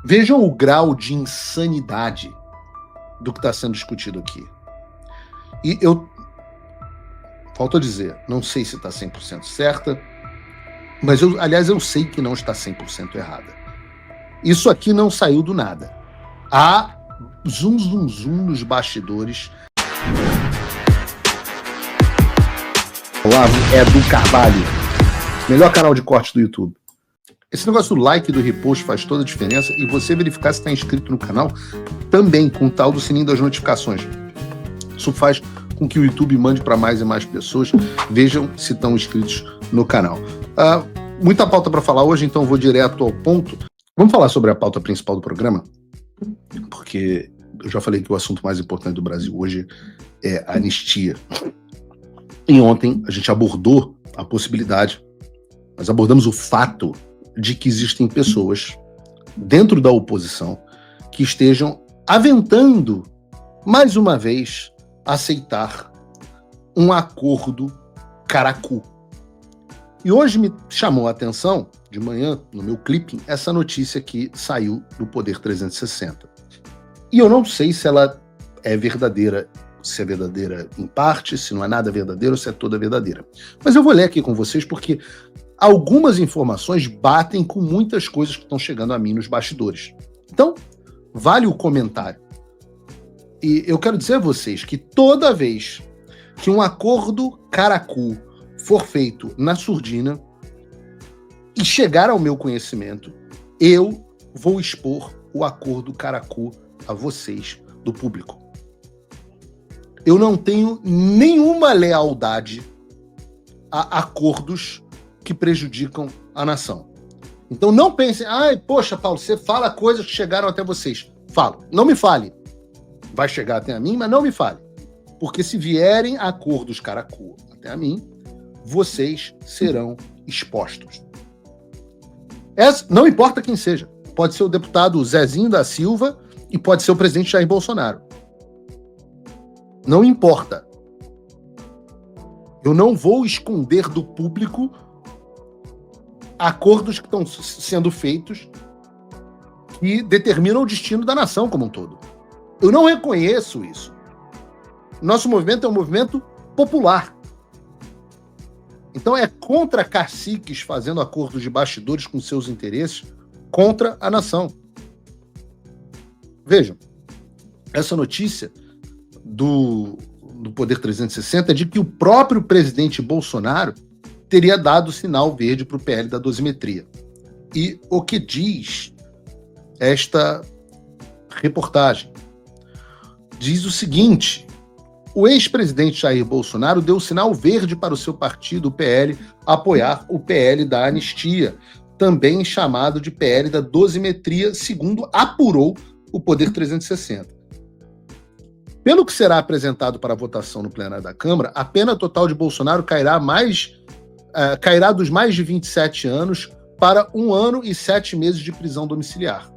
Vejam o grau de insanidade do que está sendo discutido aqui. E falta dizer, não sei se está 100% certa, mas eu sei que não está 100% errada. Isso aqui não saiu do nada. Há zum nos bastidores. Olavo Edu Carvalho, melhor canal de corte do YouTube. Esse negócio do like e do repost faz toda a diferença, e você verificar se está inscrito no canal também, com o tal do sininho das notificações. Isso faz com que o YouTube mande para mais e mais pessoas. Vejam se estão inscritos no canal. Muita pauta para falar hoje, então eu vou direto ao ponto. Vamos falar sobre a pauta principal do programa? Porque eu já falei que o assunto mais importante do Brasil hoje é a anistia. E ontem a gente abordou a possibilidade, nós abordamos o fato de que existem pessoas dentro da oposição que estejam aventando, mais uma vez, aceitar um acordo caracu. E hoje me chamou a atenção, de manhã, no meu clipping, essa notícia que saiu do Poder 360. E eu não sei se ela é verdadeira, se é verdadeira em parte, se não é nada verdadeiro, se é toda verdadeira. Mas eu vou ler aqui com vocês porque algumas informações batem com muitas coisas que estão chegando a mim nos bastidores. Então, vale o comentário. E eu quero dizer a vocês que toda vez que um acordo caracu for feito na surdina e chegar ao meu conhecimento, eu vou expor o acordo caracu a vocês do público. Eu não tenho nenhuma lealdade a acordos que prejudicam a nação. Então não pensem, poxa, Paulo, você fala coisas que chegaram até vocês. Falo, não me fale. Vai chegar até a mim, mas não me fale. Porque se vierem acordos caracu até a mim, vocês serão expostos. Não importa quem seja. Pode ser o deputado Zezinho da Silva e pode ser o presidente Jair Bolsonaro. Não importa. Eu não vou esconder do público acordos que estão sendo feitos que determinam o destino da nação como um todo. Eu não reconheço isso. Nosso movimento é um movimento popular. Então é contra caciques fazendo acordos de bastidores com seus interesses contra a nação. Vejam, essa notícia do Poder 360 é de que o próprio presidente Bolsonaro teria dado sinal verde para o PL da dosimetria. E o que diz esta reportagem? Diz o seguinte: o ex-presidente Jair Bolsonaro deu sinal verde para o seu partido, o PL, apoiar o PL da anistia, também chamado de PL da dosimetria, segundo apurou o Poder 360. Pelo que será apresentado para votação no plenário da Câmara, a pena total de Bolsonaro cairá dos mais de 27 anos para 1 ano e 7 meses de prisão domiciliar.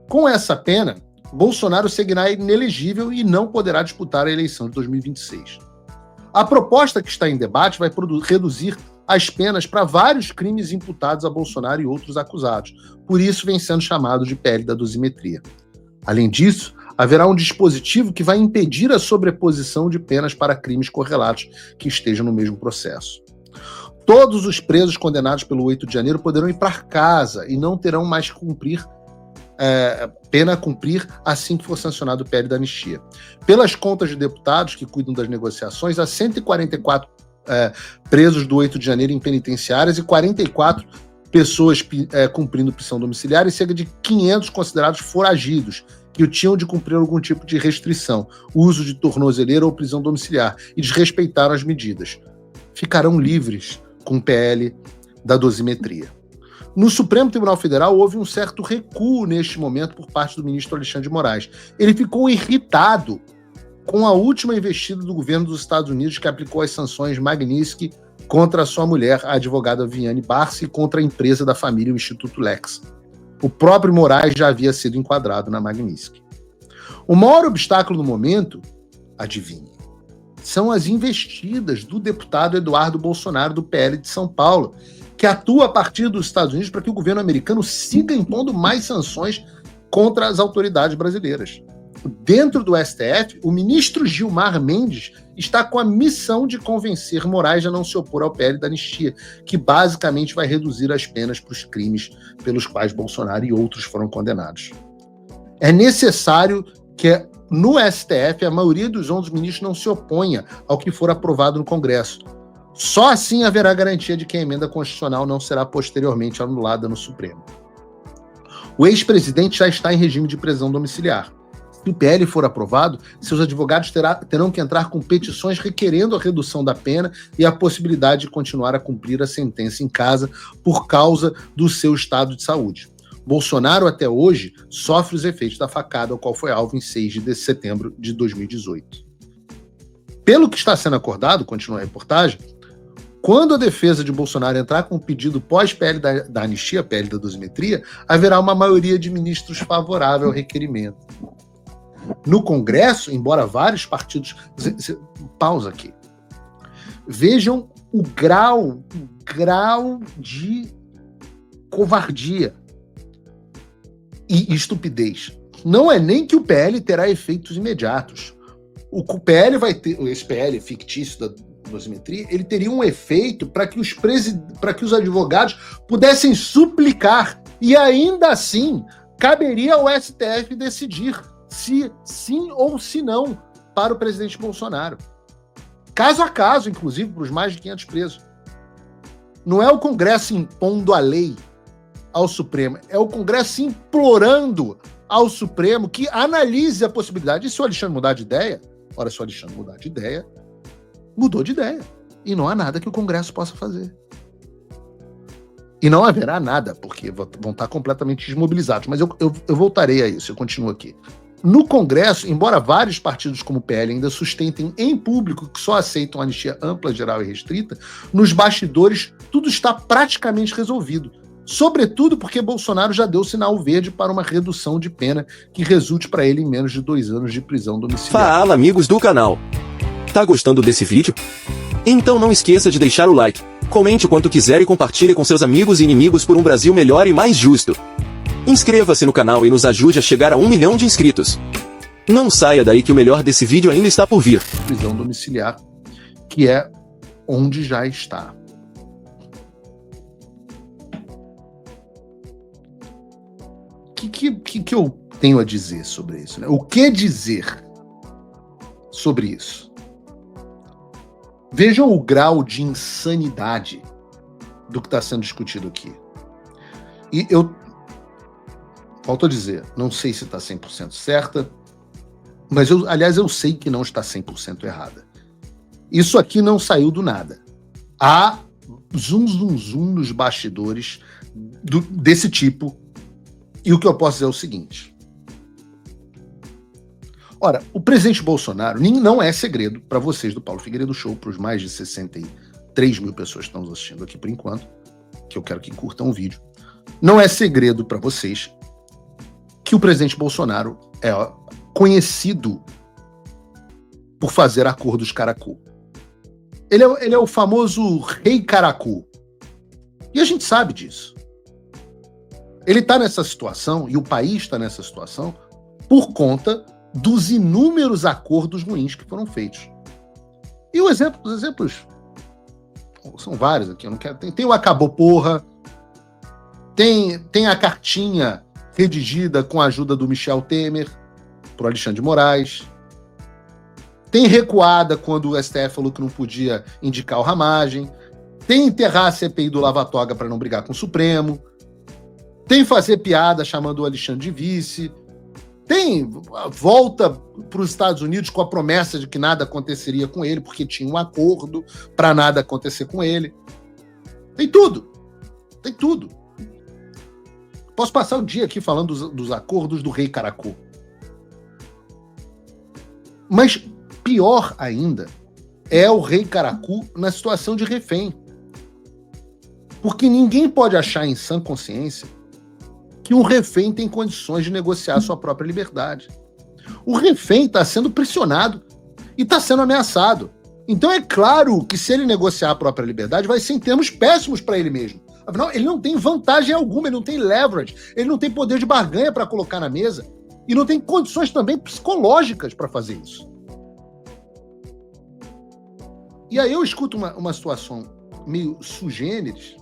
Com essa pena, Bolsonaro seguirá inelegível e não poderá disputar a eleição de 2026. A proposta que está em debate vai reduzir as penas para vários crimes imputados a Bolsonaro e outros acusados. Por isso vem sendo chamado de PL da dosimetria. Além disso, haverá um dispositivo que vai impedir a sobreposição de penas para crimes correlatos que estejam no mesmo processo. Todos os presos condenados pelo 8 de janeiro poderão ir para casa e não terão mais que cumprir pena a cumprir assim que for sancionado o PL da anistia. Pelas contas de deputados que cuidam das negociações, há 144 presos do 8 de janeiro em penitenciárias e 44 pessoas cumprindo prisão domiciliar e cerca de 500 considerados foragidos que tinham de cumprir algum tipo de restrição, uso de tornozeleira ou prisão domiciliar, e desrespeitaram as medidas. Ficarão livres com o PL da dosimetria. No Supremo Tribunal Federal houve um certo recuo neste momento por parte do ministro Alexandre de Moraes. Ele ficou irritado com a última investida do governo dos Estados Unidos, que aplicou as sanções Magnitsky contra a sua mulher, a advogada Viviane Barça, e contra a empresa da família, o Instituto Lex. O próprio Moraes já havia sido enquadrado na Magnitsky. O maior obstáculo no momento, adivinhe, são as investidas do deputado Eduardo Bolsonaro, do PL de São Paulo, que atua a partir dos Estados Unidos para que o governo americano siga impondo mais sanções contra as autoridades brasileiras. Dentro do STF, o ministro Gilmar Mendes está com a missão de convencer Moraes a não se opor ao PL da anistia, que basicamente vai reduzir as penas para os crimes pelos quais Bolsonaro e outros foram condenados. É necessário que no STF a maioria dos 11 ministros não se oponha ao que for aprovado no Congresso. Só assim haverá garantia de que a emenda constitucional não será posteriormente anulada no Supremo. O ex-presidente já está em regime de prisão domiciliar. Se o PL for aprovado, seus advogados terão que entrar com petições requerendo a redução da pena e a possibilidade de continuar a cumprir a sentença em casa por causa do seu estado de saúde. Bolsonaro, até hoje, sofre os efeitos da facada ao qual foi alvo em 6 de setembro de 2018. Pelo que está sendo acordado, continua a reportagem, quando a defesa de Bolsonaro entrar com um pedido pós-PL da anistia, PL da dosimetria, haverá uma maioria de ministros favorável ao requerimento. No Congresso, embora vários partidos... Pausa aqui. Vejam o grau de covardia e estupidez. Não é nem que o PL terá efeitos imediatos. O PL vai ter... Esse PL fictício da dosimetria, ele teria um efeito para que os advogados pudessem suplicar e ainda assim caberia ao STF decidir se sim ou se não para o presidente Bolsonaro. Caso a caso, inclusive, para os mais de 500 presos. Não é o Congresso impondo a lei ao Supremo, é o Congresso implorando ao Supremo que analise a possibilidade. E se o Alexandre mudar de ideia? Ora, se o Alexandre mudar de ideia, mudou de ideia. E não há nada que o Congresso possa fazer. E não haverá nada, porque vão estar completamente desmobilizados. Mas eu voltarei a isso, eu continuo aqui. No Congresso, embora vários partidos como o PL ainda sustentem em público que só aceitam anistia ampla, geral e restrita, nos bastidores tudo está praticamente resolvido. Sobretudo porque Bolsonaro já deu sinal verde para uma redução de pena que resulte para ele em menos de 2 anos de prisão domiciliar. Fala, amigos do canal! Tá gostando desse vídeo? Então não esqueça de deixar o like, comente o quanto quiser e compartilhe com seus amigos e inimigos por um Brasil melhor e mais justo. Inscreva-se no canal e nos ajude a chegar a 1 milhão de inscritos. Não saia daí que o melhor desse vídeo ainda está por vir. Prisão domiciliar, que é onde já está. O que eu tenho a dizer sobre isso, né? O que dizer sobre isso? Vejam o grau de insanidade do que está sendo discutido aqui. E eu volto a dizer, não sei se está 100% certa, mas eu sei que não está 100% errada. Isso aqui não saiu do nada. Há zum nos bastidores desse tipo. E o que eu posso dizer é o seguinte. Ora, o presidente Bolsonaro não é segredo para vocês do Paulo Figueiredo Show, para os mais de 63 mil pessoas que estão nos assistindo aqui por enquanto, que eu quero que curtam o vídeo. Não é segredo para vocês que o presidente Bolsonaro é conhecido por fazer acordos caracu. Ele é o famoso rei caracu. E a gente sabe disso. Ele está nessa situação, e o país está nessa situação, por conta dos inúmeros acordos ruins que foram feitos. E os exemplos são vários aqui. Eu não quero. Tem o Acabou Porra, tem a cartinha redigida com a ajuda do Michel Temer para o Alexandre de Moraes. Tem recuada quando o STF falou que não podia indicar o Ramagem. Tem enterrar a CPI do Lava Toga para não brigar com o Supremo. Tem fazer piada chamando o Alexandre de vice. Tem volta para os Estados Unidos com a promessa de que nada aconteceria com ele, porque tinha um acordo para nada acontecer com ele. Tem tudo. Tem tudo. Posso passar o dia aqui falando dos acordos do rei Caracu. Mas pior ainda é o rei Caracu na situação de refém. Porque ninguém pode achar em sã consciência que um refém tem condições de negociar sua própria liberdade. O refém está sendo pressionado e está sendo ameaçado. Então é claro que se ele negociar a própria liberdade vai ser em termos péssimos para ele mesmo. Afinal, ele não tem vantagem alguma, ele não tem leverage, ele não tem poder de barganha para colocar na mesa e não tem condições também psicológicas para fazer isso. E aí eu escuto uma situação meio sui generis,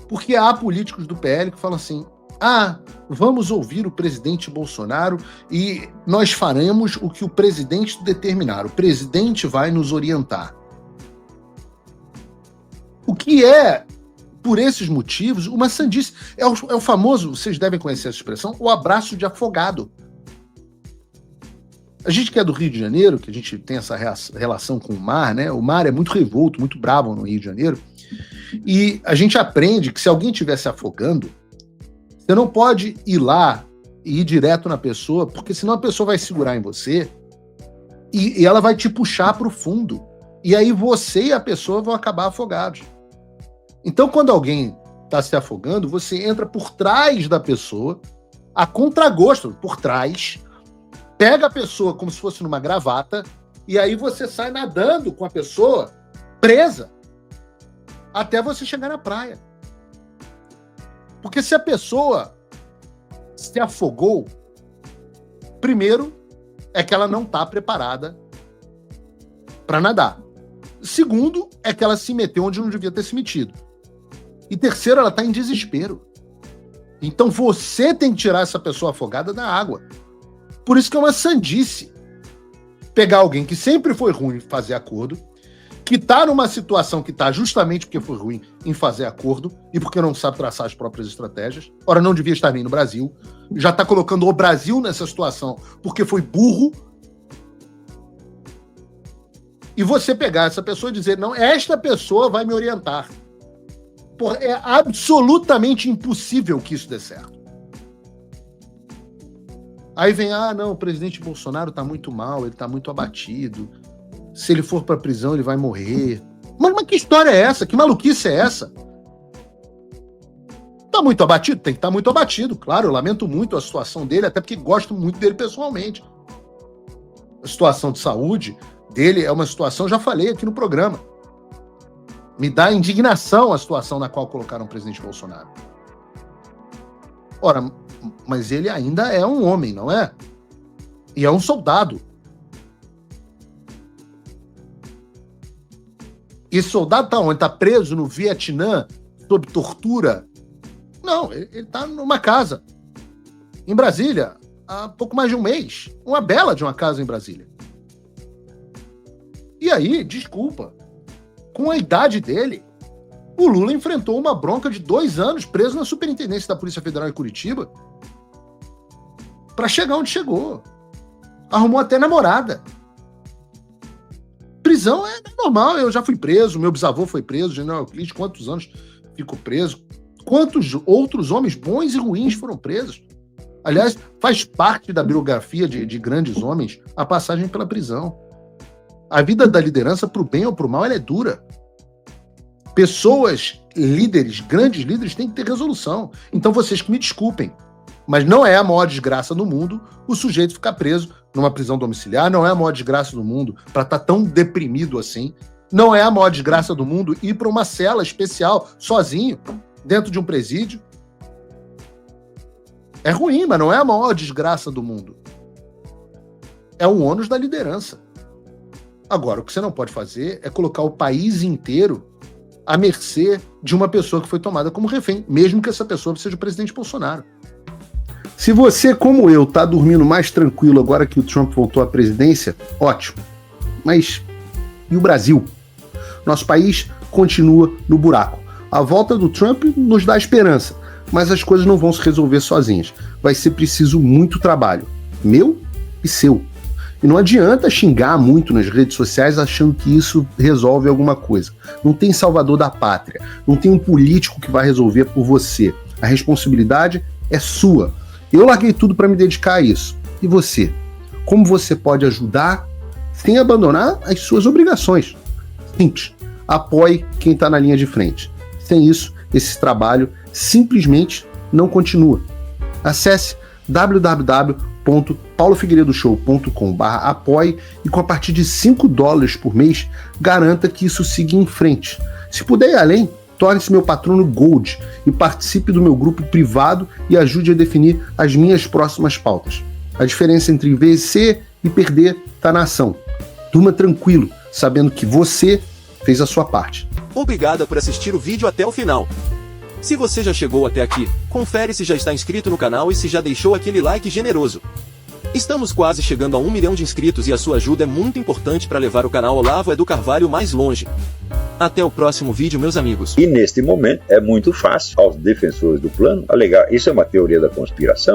porque há políticos do PL que falam assim: vamos ouvir o presidente Bolsonaro e nós faremos o que o presidente determinar. O presidente vai nos orientar. O que é, por esses motivos, uma sandice. É o famoso, vocês devem conhecer essa expressão, o abraço de afogado. A gente que é do Rio de Janeiro, que a gente tem essa relação com o mar, né? O mar é muito revolto, muito bravo no Rio de Janeiro. E a gente aprende que se alguém estiver se afogando, você não pode ir lá e ir direto na pessoa, porque senão a pessoa vai segurar em você e ela vai te puxar para o fundo. E aí você e a pessoa vão acabar afogados. Então, quando alguém está se afogando, você entra por trás da pessoa, a contragosto, por trás, pega a pessoa como se fosse numa gravata, e aí você sai nadando com a pessoa presa até você chegar na praia. Porque se a pessoa se afogou, primeiro é que ela não está preparada para nadar. Segundo é que ela se meteu onde não devia ter se metido. E terceiro, ela está em desespero. Então você tem que tirar essa pessoa afogada da água. Por isso que é uma sandice pegar alguém que sempre foi ruim em fazer acordo, que está numa situação que está justamente porque foi ruim em fazer acordo e porque não sabe traçar as próprias estratégias. Ora, não devia estar nem no Brasil. Já está colocando o Brasil nessa situação porque foi burro. E você pegar essa pessoa e dizer: não, esta pessoa vai me orientar. Porra, é absolutamente impossível que isso dê certo. Aí vem: não, o presidente Bolsonaro está muito mal, ele está muito abatido. Se ele for para a prisão, ele vai morrer. Mas que história é essa? Que maluquice é essa? Tá muito abatido? Tem que estar muito abatido, claro. Eu lamento muito a situação dele, até porque gosto muito dele pessoalmente. A situação de saúde dele é uma situação, já falei aqui no programa. Me dá indignação a situação na qual colocaram o presidente Bolsonaro. Ora, mas ele ainda é um homem, não é? E é um soldado. Esse soldado tá onde? Tá preso no Vietnã, sob tortura? Não, ele tá numa casa em Brasília há pouco mais de um mês. Uma bela de uma casa em Brasília. E aí, desculpa, com a idade dele, o Lula enfrentou uma bronca de 2 anos preso na Superintendência da Polícia Federal em Curitiba para chegar onde chegou. Arrumou até namorada. Prisão é normal, eu já fui preso, meu bisavô foi preso, General Euclides, quantos anos ficou preso? Quantos outros homens bons e ruins foram presos? Aliás, faz parte da biografia de grandes homens a passagem pela prisão. A vida da liderança, pro bem ou pro mal, ela é dura. Pessoas, líderes, grandes líderes, têm que ter resolução. Então vocês que me desculpem, mas não é a maior desgraça do mundo o sujeito ficar preso numa prisão domiciliar, não é a maior desgraça do mundo para estar tão deprimido assim, não é a maior desgraça do mundo ir para uma cela especial, sozinho, dentro de um presídio. É ruim, mas não é a maior desgraça do mundo. É o ônus da liderança. Agora, o que você não pode fazer é colocar o país inteiro à mercê de uma pessoa que foi tomada como refém, mesmo que essa pessoa seja o presidente Bolsonaro. Se você, como eu, tá dormindo mais tranquilo agora que o Trump voltou à presidência, ótimo. Mas e o Brasil? Nosso país continua no buraco. A volta do Trump nos dá esperança, mas as coisas não vão se resolver sozinhas. Vai ser preciso muito trabalho, meu e seu. E não adianta xingar muito nas redes sociais achando que isso resolve alguma coisa. Não tem salvador da pátria. Não tem um político que vai resolver por você. A responsabilidade é sua. Eu larguei tudo para me dedicar a isso. E você? Como você pode ajudar sem abandonar as suas obrigações? Simples. Apoie quem está na linha de frente. Sem isso, esse trabalho simplesmente não continua. Acesse www.paulofigueiredoshow.com/apoie e com a partir de $5 por mês, garanta que isso siga em frente. Se puder ir além, Torne-se meu patrono Gold e participe do meu grupo privado e ajude a definir as minhas próximas pautas. A diferença entre vencer e perder está na ação. Durma tranquilo, sabendo que você fez a sua parte. Obrigado por assistir o vídeo até o final. Se você já chegou até aqui, confere se já está inscrito no canal e se já deixou aquele like generoso. Estamos quase chegando a 1 milhão de inscritos e a sua ajuda é muito importante para levar o canal Olavo do Carvalho mais longe. Até o próximo vídeo, meus amigos. E neste momento é muito fácil aos defensores do plano alegar isso é uma teoria da conspiração.